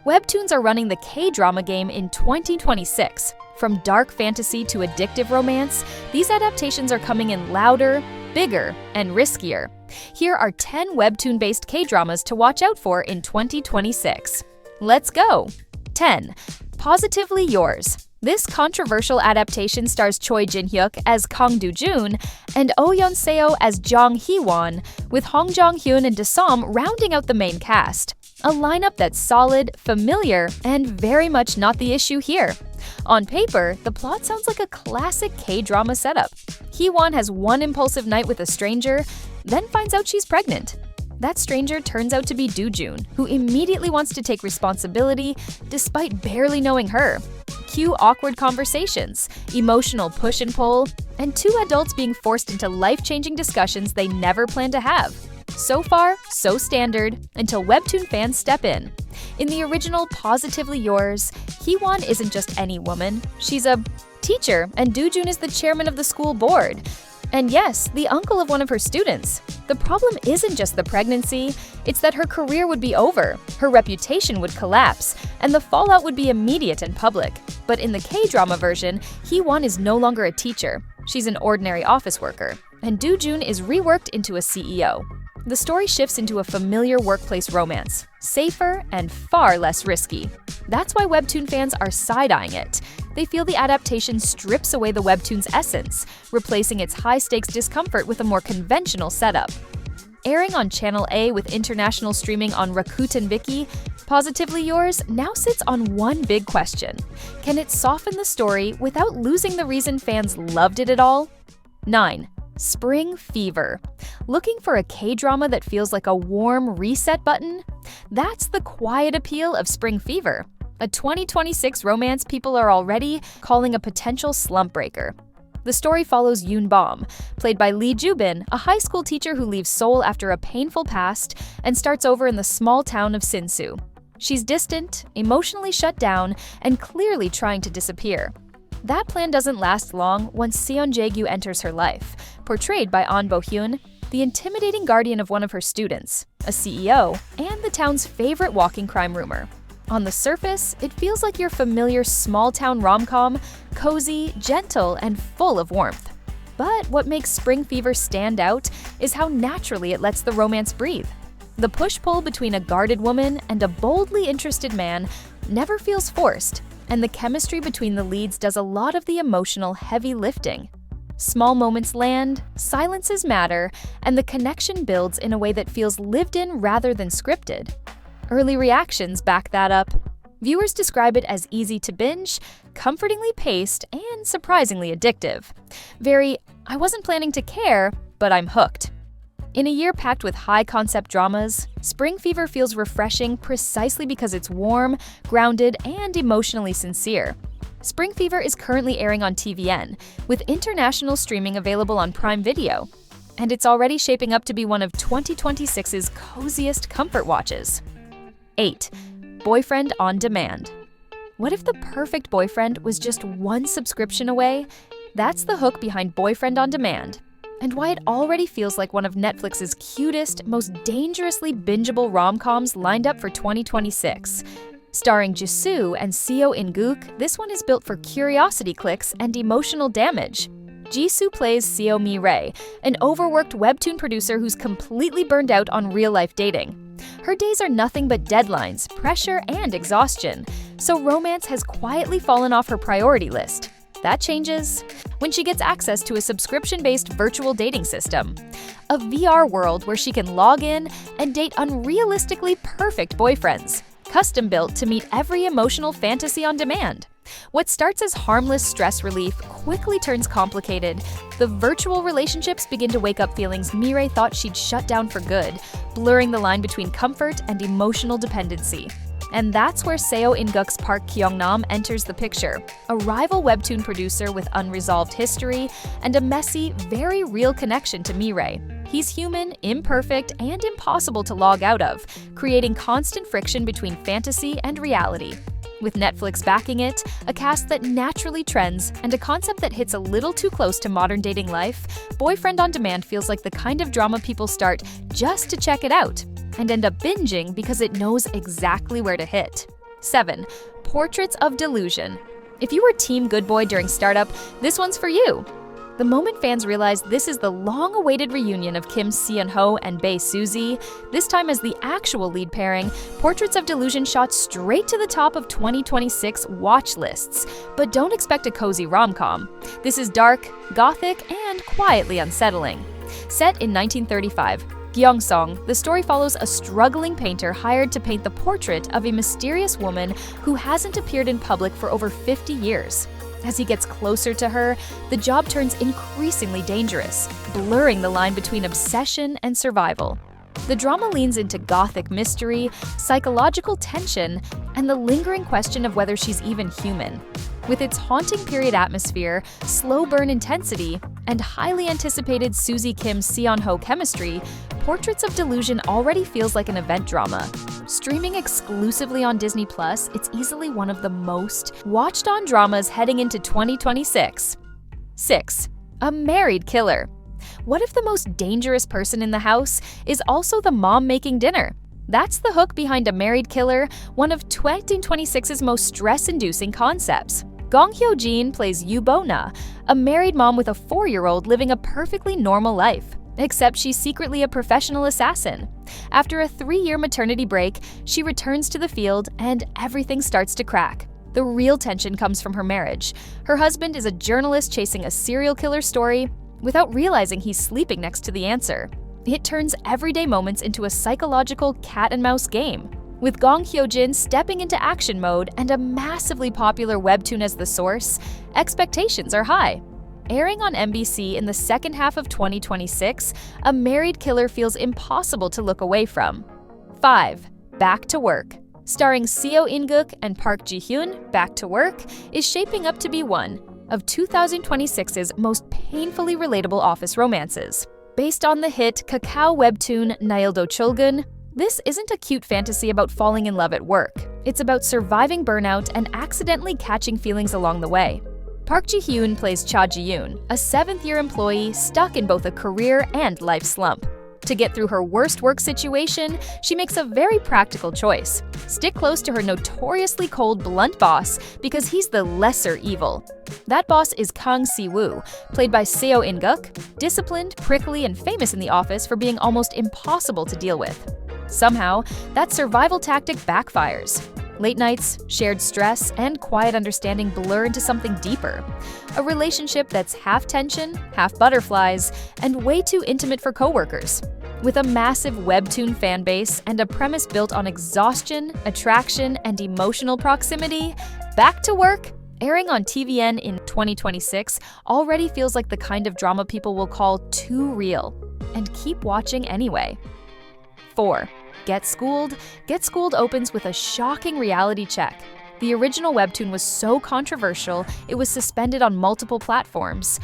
Webtoons are running the K-drama game in 2026. From dark fantasy to addictive romance, these adaptations are coming in louder, bigger, and riskier. Here are 10 webtoon-based K-dramas to watch out for in 2026. Let's go! 10. Positively Yours. This controversial adaptation stars Choi Jin-hyuk as Kang Do-jun and Oh Yeon-seo as Jong Hee-won, with Hong Jong-hyun and Dasom rounding out the main cast. A lineup that's solid, familiar, and very much not the issue here. On paper, the plot sounds like a classic K-drama setup. Hee-won has one impulsive night with a stranger, then finds out she's pregnant. That stranger turns out to be Do-jun, who immediately wants to take responsibility despite barely knowing her. Cue awkward conversations, emotional push and pull, and two adults being forced into life-changing discussions they never planned to have. So far, so standard, until Webtoon fans step in. In the original Positively Yours, Hee-won isn't just any woman. She's a teacher, and Do-jun is the chairman of the school board. And yes, the uncle of one of her students. The problem isn't just the pregnancy, it's that her career would be over, her reputation would collapse, and the fallout would be immediate and public. But in the K-drama version, Hee-won is no longer a teacher. She's an ordinary office worker, and Do-jun is reworked into a CEO. The story shifts into a familiar workplace romance, safer and far less risky. That's why Webtoon fans are side-eyeing it. They feel the adaptation strips away the Webtoon's essence, replacing its high-stakes discomfort with a more conventional setup. Airing on Channel A with international streaming on Rakuten Viki, Positively Yours now sits on one big question. Can it soften the story without losing the reason fans loved it at all? 9. Spring Fever. Looking for a K-drama that feels like a warm reset button? That's the quiet appeal of Spring Fever, a 2026 romance people are already calling a potential slump breaker. The story follows Yoon Bom, played by Lee Ju-bin, a high school teacher who leaves Seoul after a painful past and starts over in the small town of Sinsu. She's distant, emotionally shut down, and clearly trying to disappear. That plan doesn't last long once Seon Jae-gyu enters her life, portrayed by Ahn Bo-hyun, the intimidating guardian of one of her students, a CEO, and the town's favorite walking crime rumor. On the surface, it feels like your familiar small-town rom-com, cozy, gentle, and full of warmth. But what makes Spring Fever stand out is how naturally it lets the romance breathe. The push-pull between a guarded woman and a boldly interested man never feels forced, and the chemistry between the leads does a lot of the emotional heavy lifting. Small moments land, silences matter, and the connection builds in a way that feels lived in rather than scripted. Early reactions back that up. Viewers describe it as easy to binge, comfortingly paced, and surprisingly addictive. I wasn't planning to care, but I'm hooked. In a year packed with high-concept dramas, Spring Fever feels refreshing precisely because it's warm, grounded, and emotionally sincere. Spring Fever is currently airing on TVN, with international streaming available on Prime Video. And it's already shaping up to be one of 2026's coziest comfort watches. 8. Boyfriend on Demand. What if the perfect boyfriend was just one subscription away? That's the hook behind Boyfriend on Demand, and why it already feels like one of Netflix's cutest, most dangerously bingeable rom-coms lined up for 2026. Starring Jisoo and Seo In-guk, this one is built for curiosity clicks and emotional damage. Jisoo plays Seo Mi-rae, an overworked webtoon producer who's completely burned out on real-life dating. Her days are nothing but deadlines, pressure, and exhaustion, so romance has quietly fallen off her priority list. That changes when she gets access to a subscription-based virtual dating system, a VR world where she can log in and date unrealistically perfect boyfriends, custom-built to meet every emotional fantasy on demand. What starts as harmless stress relief quickly turns complicated. The virtual relationships begin to wake up feelings Mi-rae thought she'd shut down for good, blurring the line between comfort and emotional dependency. And that's where Seo In-guk's Park Kyung-nam enters the picture, a rival webtoon producer with unresolved history and a messy, very real connection to Mi-rae. He's human, imperfect, and impossible to log out of, creating constant friction between fantasy and reality. With Netflix backing it, a cast that naturally trends, and a concept that hits a little too close to modern dating life, Boyfriend on Demand feels like the kind of drama people start just to check it out, and end up binging because it knows exactly where to hit. 7. Portraits of Delusion. If you were Team Good Boy during startup, this one's for you. The moment fans realize this is the long-awaited reunion of Kim Seon-ho and Bae Suzy, this time as the actual lead pairing, Portraits of Delusion shot straight to the top of 2026 watch lists. But don't expect a cozy rom-com. This is dark, gothic, and quietly unsettling. Set in 1935, Gyeongsong, the story follows a struggling painter hired to paint the portrait of a mysterious woman who hasn't appeared in public for over 50 years. As he gets closer to her, the job turns increasingly dangerous, blurring the line between obsession and survival. The drama leans into gothic mystery, psychological tension, and the lingering question of whether she's even human. With its haunting period atmosphere, slow burn intensity, and highly anticipated Suzy Kim Seon-ho chemistry, Portraits of Delusion already feels like an event drama. Streaming exclusively on Disney+, it's easily one of the most watched-on dramas heading into 2026. 6. A Married Killer. What if the most dangerous person in the house is also the mom making dinner? That's the hook behind A Married Killer, one of 2026's most stress-inducing concepts. Gong Hyo-jin plays Yoo Bo-na, a married mom with a 4-year-old living a perfectly normal life. Except she's secretly a professional assassin. After a 3-year maternity break, she returns to the field and everything starts to crack. The real tension comes from her marriage. Her husband is a journalist chasing a serial killer story without realizing he's sleeping next to the answer. It turns everyday moments into a psychological cat-and-mouse game. With Gong Hyo-jin stepping into action mode and a massively popular webtoon as the source, expectations are high. Airing on MBC in the second half of 2026, A Married Killer feels impossible to look away from. 5. Back to Work. Starring Seo In-guk and Park Ji-hyun, Back to Work is shaping up to be one of 2026's most painfully relatable office romances. Based on the hit Kakao webtoon Naildo Chulgun, this isn't a cute fantasy about falling in love at work. It's about surviving burnout and accidentally catching feelings along the way. Park Ji-hyun plays Cha Ji-yoon, a 7th-year employee stuck in both a career and life slump. To get through her worst work situation, she makes a very practical choice. Stick close to her notoriously cold, blunt boss because he's the lesser evil. That boss is Kang Si-woo, played by Seo In-guk, disciplined, prickly, and famous in the office for being almost impossible to deal with. Somehow, that survival tactic backfires. Late nights, shared stress, and quiet understanding blur into something deeper. A relationship that's half tension, half butterflies, and way too intimate for coworkers. With a massive webtoon fanbase and a premise built on exhaustion, attraction, and emotional proximity, Back to Work, airing on TVN in 2026, already feels like the kind of drama people will call too real. And keep watching anyway. 4. Get Schooled. Get Schooled opens with a shocking reality check. The original webtoon was so controversial, it was suspended on multiple platforms.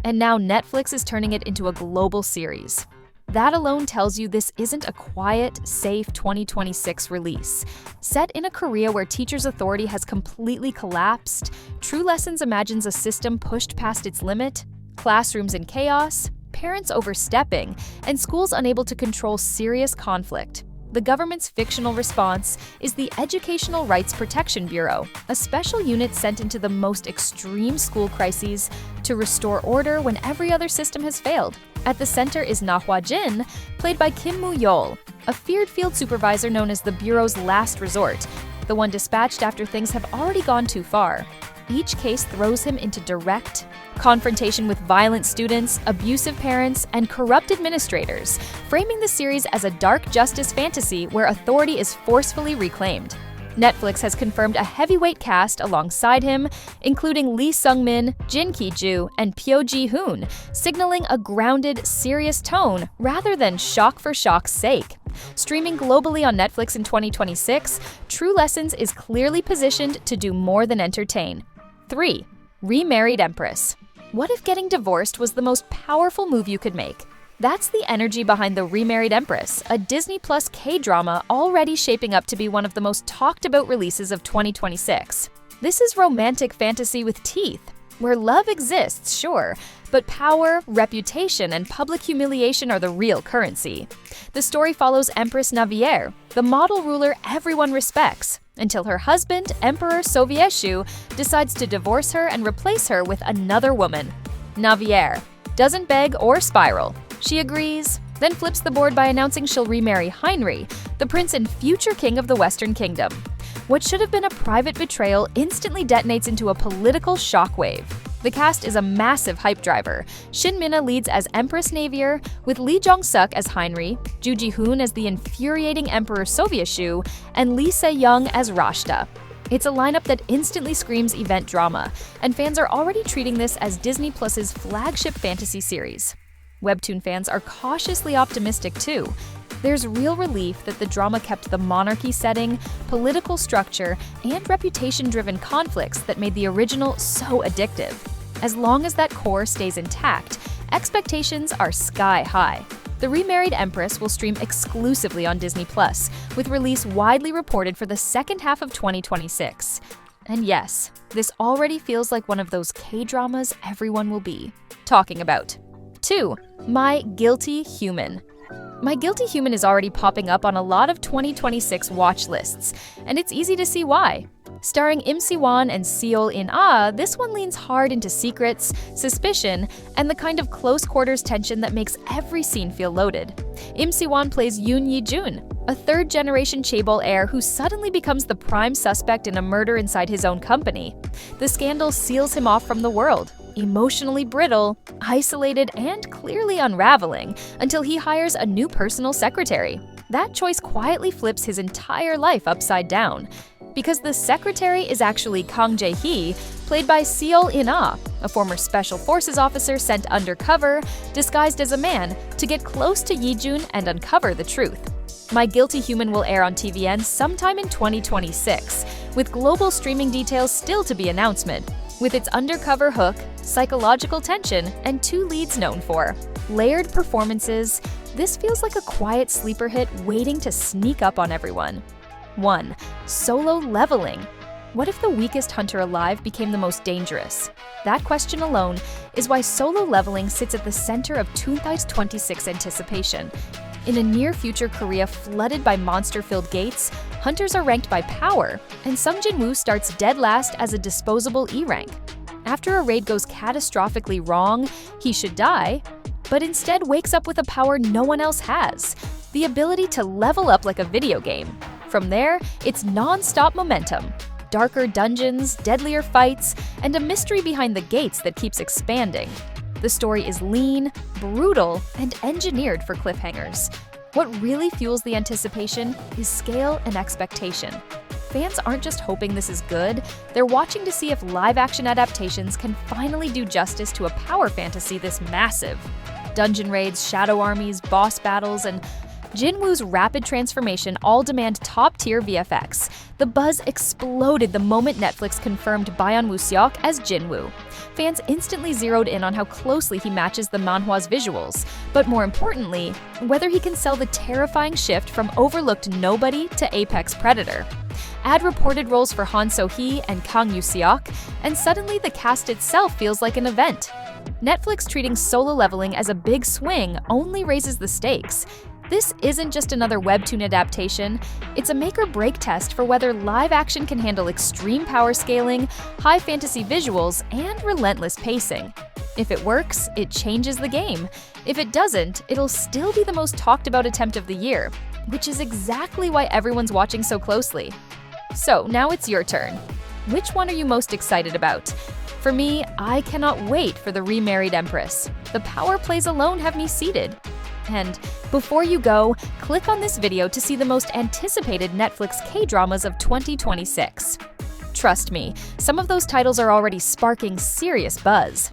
And now Netflix is turning it into a global series. That alone tells you this isn't a quiet, safe 2026 release. Set in a Korea where teachers' authority has completely collapsed, True Lessons imagines a system pushed past its limit, classrooms in chaos, parents overstepping, and schools unable to control serious conflict. The government's fictional response is the Educational Rights Protection Bureau, a special unit sent into the most extreme school crises to restore order when every other system has failed. At the center is Na Hwa-jin, played by Kim Moo-yeol, a feared field supervisor known as the Bureau's last resort, the one dispatched after things have already gone too far. Each case throws him into direct confrontation with violent students, abusive parents, and corrupt administrators, framing the series as a dark justice fantasy where authority is forcefully reclaimed. Netflix has confirmed a heavyweight cast alongside him, including Lee Sung-min, Jin Ki-ju, and Pyo Ji-hoon, signaling a grounded, serious tone rather than shock for shock's sake. Streaming globally on Netflix in 2026, True Lessons is clearly positioned to do more than entertain. 3. Remarried Empress. What if getting divorced was the most powerful move you could make? That's the energy behind The Remarried Empress, a Disney Plus K-drama already shaping up to be one of the most talked about releases of 2026. This is romantic fantasy with teeth, where love exists, sure, but power, reputation, and public humiliation are the real currency. The story follows Empress Navier, the model ruler everyone respects, until her husband, Emperor Sovietshu, decides to divorce her and replace her with another woman. Navier doesn't beg or spiral. She agrees, then flips the board by announcing she'll remarry Heinrich, the prince and future king of the Western Kingdom. What should have been a private betrayal instantly detonates into a political shockwave. The cast is a massive hype driver. Shin Minna leads as Empress Navier, with Lee Jong-suk as Heinrich, Ju Ji-hoon as the infuriating Emperor Sovietshu, and Lee Se-young as Rashta. It's a lineup that instantly screams event drama, and fans are already treating this as Disney Plus's flagship fantasy series. Webtoon fans are cautiously optimistic too. There's real relief that the drama kept the monarchy setting, political structure, and reputation-driven conflicts that made the original so addictive. As long as that core stays intact, expectations are sky high. The Remarried Empress will stream exclusively on Disney+, with release widely reported for the second half of 2026. And yes, this already feels like one of those K-dramas everyone will be talking about. 2. My Guilty Human. My Guilty Human is already popping up on a lot of 2026 watch lists, and it's easy to see why. Starring Im Si-won and Seol In-ah, this one leans hard into secrets, suspicion, and the kind of close-quarters tension that makes every scene feel loaded. Im Si-won plays Yoon Yi-jun, a third-generation chaebol heir who suddenly becomes the prime suspect in a murder inside his own company. The scandal seals him off from the world, emotionally brittle, isolated, and clearly unraveling, until he hires a new personal secretary. That choice quietly flips his entire life upside down. Because the secretary is actually Kang Jae-hee, played by Seol In-ah, a former special forces officer sent undercover, disguised as a man, to get close to Yi-jun and uncover the truth. My Guilty Human will air on TVN sometime in 2026, with global streaming details still to be announced. With its undercover hook, psychological tension, and 2 leads known for layered performances, this feels like a quiet sleeper hit waiting to sneak up on everyone. 1. Solo leveling. What if the weakest hunter alive became the most dangerous? That question alone is why solo leveling sits at the center of Toonthi's 26 anticipation. In a near-future Korea flooded by monster-filled gates, hunters are ranked by power, and Sung Jin-woo starts dead last as a disposable E rank. After a raid goes catastrophically wrong, he should die, but instead wakes up with a power no one else has: the ability to level up like a video game. From there, it's non-stop momentum. Darker dungeons, deadlier fights, and a mystery behind the gates that keeps expanding. The story is lean, brutal, and engineered for cliffhangers. What really fuels the anticipation is scale and expectation. Fans aren't just hoping this is good, they're watching to see if live-action adaptations can finally do justice to a power fantasy this massive. Dungeon raids, shadow armies, boss battles, and Jin-woo's rapid transformation all demand top-tier VFX. The buzz exploded the moment Netflix confirmed Baeon Woo-seok as Jin-woo. Fans instantly zeroed in on how closely he matches the manhwa's visuals, but more importantly, whether he can sell the terrifying shift from overlooked nobody to apex predator. Add reported roles for Han So-hee and Kang Yoo-seok, and suddenly the cast itself feels like an event. Netflix treating solo leveling as a big swing only raises the stakes. This isn't just another webtoon adaptation, it's a make-or-break test for whether live action can handle extreme power scaling, high fantasy visuals, and relentless pacing. If it works, it changes the game. If it doesn't, it'll still be the most talked about attempt of the year, which is exactly why everyone's watching so closely. So now it's your turn. Which one are you most excited about? For me, I cannot wait for the Remarried Empress. The power plays alone have me seated. And before you go, click on this video to see the most anticipated Netflix K-dramas of 2026. Trust me, some of those titles are already sparking serious buzz.